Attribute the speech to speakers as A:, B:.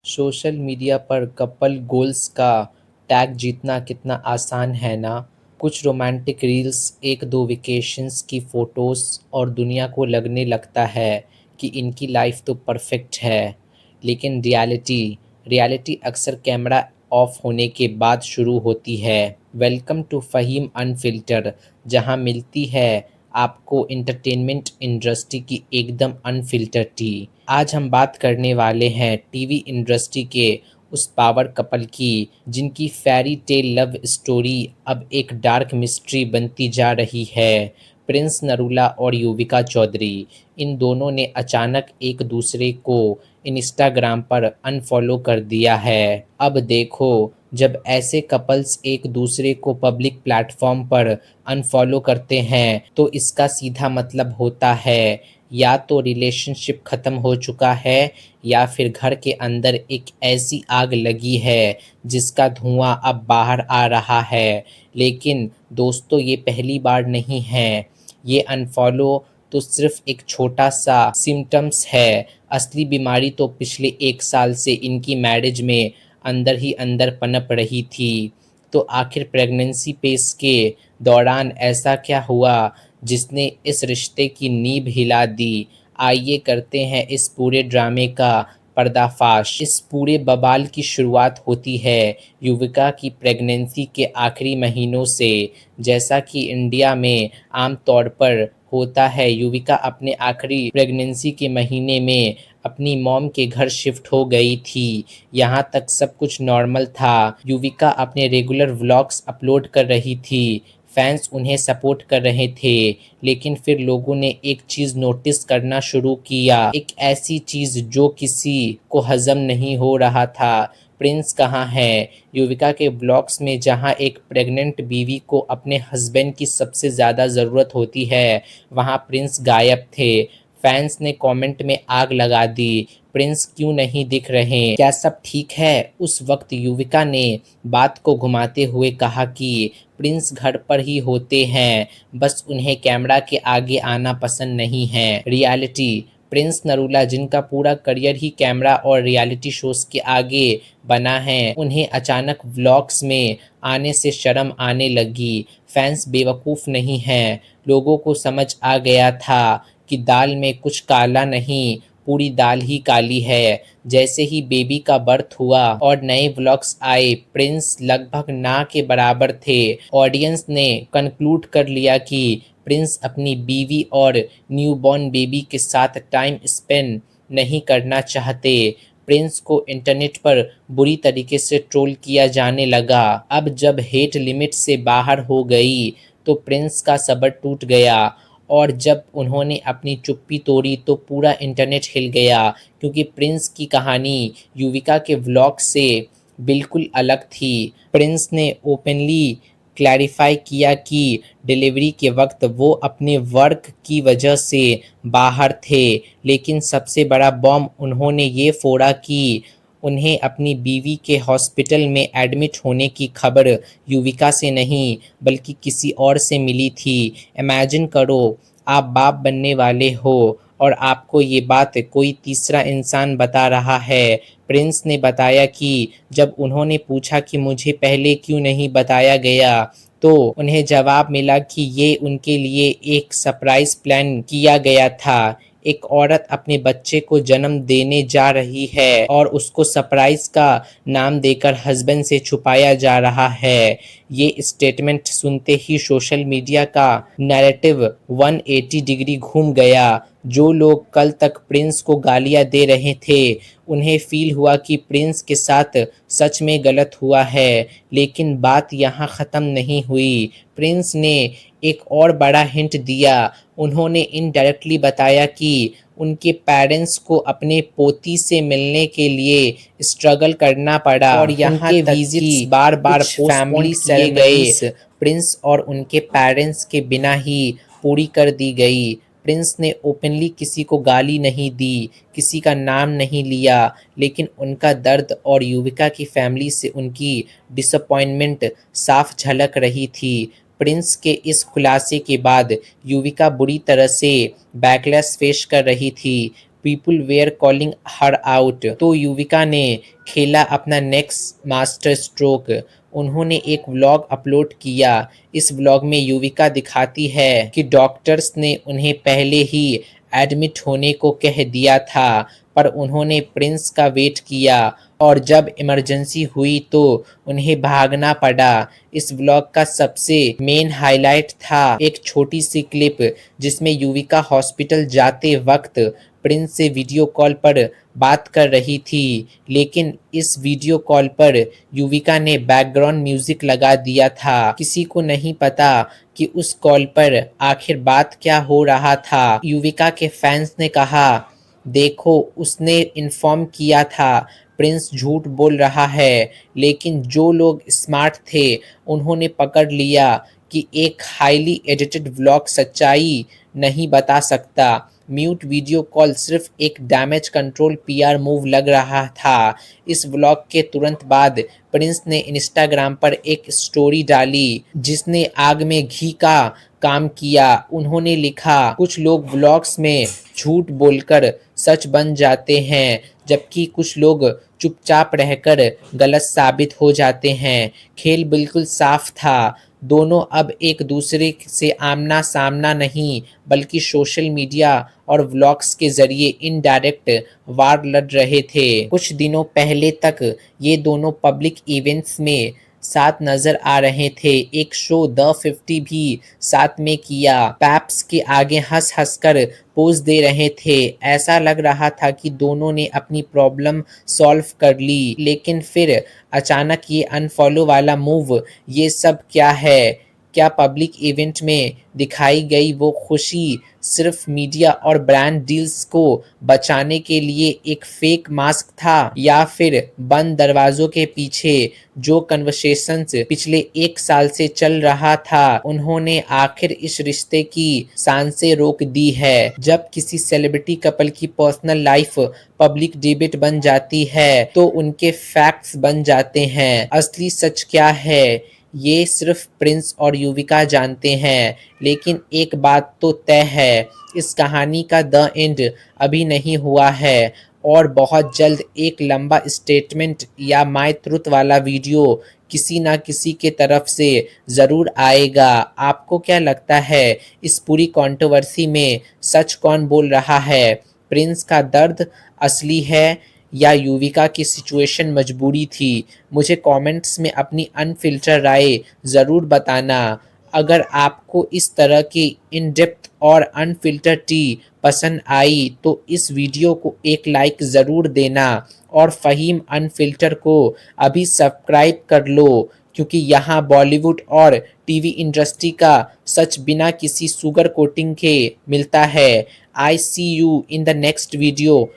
A: Social media पर couple goals का tag जीतना कितना आसान है ना। कुछ रोमांटिक रील्स, एक दो वेकेशंस की फ़ोटोज़ और दुनिया को लगने लगता है कि इनकी लाइफ तो परफेक्ट है। लेकिन रियलिटी अक्सर कैमरा ऑफ होने के बाद शुरू होती है। वेलकम टू फ़हीम अनफ़िल्टर, जहां मिलती है आपको एंटरटेनमेंट इंडस्ट्री की एकदम अनफ़िल्टर टी। आज हम बात करने वाले हैं टीवी इंडस्ट्री के उस पावर कपल की जिनकी फेयरी टेल लव स्टोरी अब एक डार्क मिस्ट्री बनती जा रही है। प्रिंस नरूला और युविका चौधरी, इन दोनों ने अचानक एक दूसरे को इंस्टाग्राम पर अनफॉलो कर दिया है। अब देखो, जब ऐसे कपल्स एक दूसरे को पब्लिक प्लेटफॉर्म पर अनफॉलो करते हैं तो इसका सीधा मतलब होता है या तो रिलेशनशिप ख़त्म हो चुका है या फिर घर के अंदर एक ऐसी आग लगी है जिसका धुआं अब बाहर आ रहा है। लेकिन दोस्तों, ये पहली बार नहीं है। ये अनफॉलो तो सिर्फ एक छोटा सा सिम्टम्स है। असली बीमारी तो पिछले 1 साल से इनकी मैरिज में अंदर ही अंदर पनप रही थी। तो आखिर प्रेगनेंसी पेस के दौरान ऐसा क्या हुआ जिसने इस रिश्ते की नींव हिला दी? आइए करते हैं इस पूरे ड्रामे का पर्दाफाश। इस पूरे बवाल की शुरुआत होती है युविका की प्रेगनेंसी के आखिरी महीनों से। जैसा कि इंडिया में आम तौर पर होता है, युविका अपने आखिरी प्रेगनेंसी के महीने में अपनी मॉम के घर शिफ्ट हो गई थी। यहाँ तक सब कुछ नॉर्मल था। युविका अपने रेगुलर व्लॉग्स अपलोड कर रही थी, फैंस उन्हें सपोर्ट कर रहे थे। लेकिन फिर लोगों ने एक चीज़ नोटिस करना शुरू किया, एक ऐसी चीज़ जो किसी को हजम नहीं हो रहा था। प्रिंस कहाँ है? युविका के ब्लॉग्स में जहाँ एक प्रेग्नेंट बीवी को अपने हस्बैंड की सबसे ज़्यादा ज़रूरत होती है, वहाँ प्रिंस गायब थे। फैंस ने कमेंट में आग लगा दी, प्रिंस क्यों नहीं दिख रहे, क्या सब ठीक है? उस वक्त युविका ने बात को घुमाते हुए कहा कि प्रिंस घर पर ही होते हैं, बस उन्हें कैमरा के आगे आना पसंद नहीं है। रियलिटी, प्रिंस नरूला, जिनका पूरा करियर ही कैमरा और रियलिटी शोज के आगे बना है, उन्हें अचानक व्लॉग्स में आने से शर्म आने लगी। फैंस बेवकूफ़ नहीं हैं, लोगों को समझ आ गया था कि दाल में कुछ काला नहीं, पूरी दाल ही काली है। जैसे ही बेबी का बर्थ हुआ और नए व्लॉग्स आए, प्रिंस लगभग ना के बराबर थे। ऑडियंस ने कंक्लूड कर लिया कि प्रिंस अपनी बीवी और न्यूबॉर्न बेबी के साथ टाइम स्पेंड नहीं करना चाहते। प्रिंस को इंटरनेट पर बुरी तरीके से ट्रोल किया जाने लगा। अब जब हेट लिमिट से बाहर हो गई तो प्रिंस का सब्र टूट गया और जब उन्होंने अपनी चुप्पी तोड़ी तो पूरा इंटरनेट हिल गया, क्योंकि प्रिंस की कहानी युविका के व्लॉग से बिल्कुल अलग थी। प्रिंस ने ओपनली क्लैरिफाई किया कि डिलीवरी के वक्त वो अपने वर्क की वजह से बाहर थे, लेकिन सबसे बड़ा बॉम्ब उन्होंने ये फोड़ा कि उन्हें अपनी बीवी के हॉस्पिटल में एडमिट होने की खबर युविका से नहीं बल्कि किसी और से मिली थी। इमेजिन करो, आप बाप बनने वाले हो और आपको ये बात कोई तीसरा इंसान बता रहा है। प्रिंस ने बताया कि जब उन्होंने पूछा कि मुझे पहले क्यों नहीं बताया गया, तो उन्हें जवाब मिला कि ये उनके लिए एक सरप्राइज प्लान किया गया था। एक औरत अपने बच्चे को जन्म देने जा रही है और उसको सरप्राइज का नाम देकर हस्बैंड से छुपाया जा रहा है। ये स्टेटमेंट सुनते ही सोशल मीडिया का नैरेटिव 180 डिग्री घूम गया। जो लोग कल तक प्रिंस को गालियां दे रहे थे, उन्हें फील हुआ कि प्रिंस के साथ सच में गलत हुआ है। लेकिन बात यहाँ ख़त्म नहीं हुई। प्रिंस ने एक और बड़ा हिंट दिया। उन्होंने इनडायरेक्टली बताया कि उनके पेरेंट्स को अपने पोती से मिलने के लिए स्ट्रगल करना पड़ा और यहाँ तक विजिट्स बार बार पोस्टपोन किए गए। प्रिंस और उनके पेरेंट्स के बिना ही पूरी कर दी गई। प्रिंस ने ओपनली किसी को गाली नहीं दी, किसी का नाम नहीं लिया, लेकिन उनका दर्द और युविका की फैमिली से उनकी डिसअपॉइंटमेंट साफ झलक रही थी। प्रिंस के इस खुलासे के बाद युविका बुरी तरह से बैकलैश फेस कर रही थी। People were calling her out. तो युविका ने खेला अपना नेक्स्ट मास्टर स्ट्रोक। उन्होंने एक व्लॉग अपलोड किया। इस व्लॉग में युविका दिखाती है कि डॉक्टर्स ने उन्हें पहले ही एडमिट होने को कह दिया था, पर उन्होंने प्रिंस का वेट किया और जब इमरजेंसी हुई तो उन्हें भागना पड़ा। इस व्लॉग का सबसे मेन हाईलाइट था एक छोटी सी क्लिप जिसमें युविका हॉस्पिटल जाते वक्त प्रिंस से वीडियो कॉल पर बात कर रही थी, लेकिन इस वीडियो कॉल पर युविका ने बैकग्राउंड म्यूजिक लगा दिया था। किसी को नहीं पता कि उस कॉल पर आखिर बात क्या हो रहा था। युविका के फैंस ने कहा, देखो उसने इन्फॉर्म किया था प्रिंस झूठ बोल रहा है, लेकिन जो लोग स्मार्ट थे उन्होंने पकड़ लिया कि एक हाईली एडिटेड व्लॉग सच्चाई नहीं बता सकता। म्यूट वीडियो कॉल सिर्फ एक डैमेज कंट्रोल पीआर मूव लग रहा था। इस व्लॉग के तुरंत बाद प्रिंस ने इंस्टाग्राम पर एक स्टोरी डाली जिसने आग में घी का काम किया। उन्होंने लिखा, कुछ लोग व्लॉग्स में झूठ बोलकर सच बन जाते हैं, जबकि कुछ लोग चुपचाप रहकर गलत साबित हो जाते हैं। खेल बिल्कुल साफ था। दोनों अब एक दूसरे से आमना सामना नहीं बल्कि सोशल मीडिया और व्लॉग्स के जरिए इनडायरेक्ट वार लड़ रहे थे। कुछ दिनों पहले तक ये दोनों पब्लिक इवेंट्स में साथ नजर आ रहे थे। एक शो द 50 भी साथ में किया। पैप्स के आगे हंस हंस कर पोज दे रहे थे। ऐसा लग रहा था कि दोनों ने अपनी प्रॉब्लम सॉल्व कर ली, लेकिन फिर अचानक ये अनफॉलो वाला मूव, ये सब क्या है? क्या पब्लिक इवेंट में दिखाई गई वो खुशी सिर्फ मीडिया और ब्रांड डील्स को बचाने के लिए एक फेक मास्क था, या फिर बंद दरवाजों के पीछे जो कन्वर्सेशंस पिछले 1 साल से चल रहा था उन्होंने आखिर इस रिश्ते की सांसें रोक दी है? जब किसी सेलिब्रिटी कपल की पर्सनल लाइफ पब्लिक डिबेट बन जाती है तो उनके फैक्ट्स बन जाते हैं। असली सच क्या है ये सिर्फ प्रिंस और युविका जानते हैं, लेकिन एक बात तो तय है, इस कहानी का द एंड अभी नहीं हुआ है और बहुत जल्द एक लंबा स्टेटमेंट या माय ट्रुथ वाला वीडियो किसी ना किसी के तरफ से ज़रूर आएगा। आपको क्या लगता है इस पूरी कंट्रोवर्सी में सच कौन बोल रहा है? प्रिंस का दर्द असली है या युविका की सिचुएशन मजबूरी थी? मुझे कमेंट्स में अपनी अनफिल्टर राय ज़रूर बताना। अगर आपको इस तरह की इन डेप्थ और अनफिल्टर टी पसंद आई तो इस वीडियो को एक लाइक ज़रूर देना और फ़हीम अनफिल्टर को अभी सब्सक्राइब कर लो, क्योंकि यहाँ बॉलीवुड और टीवी इंडस्ट्री का सच बिना किसी सुगर कोटिंग के मिलता है। I see you in the next video.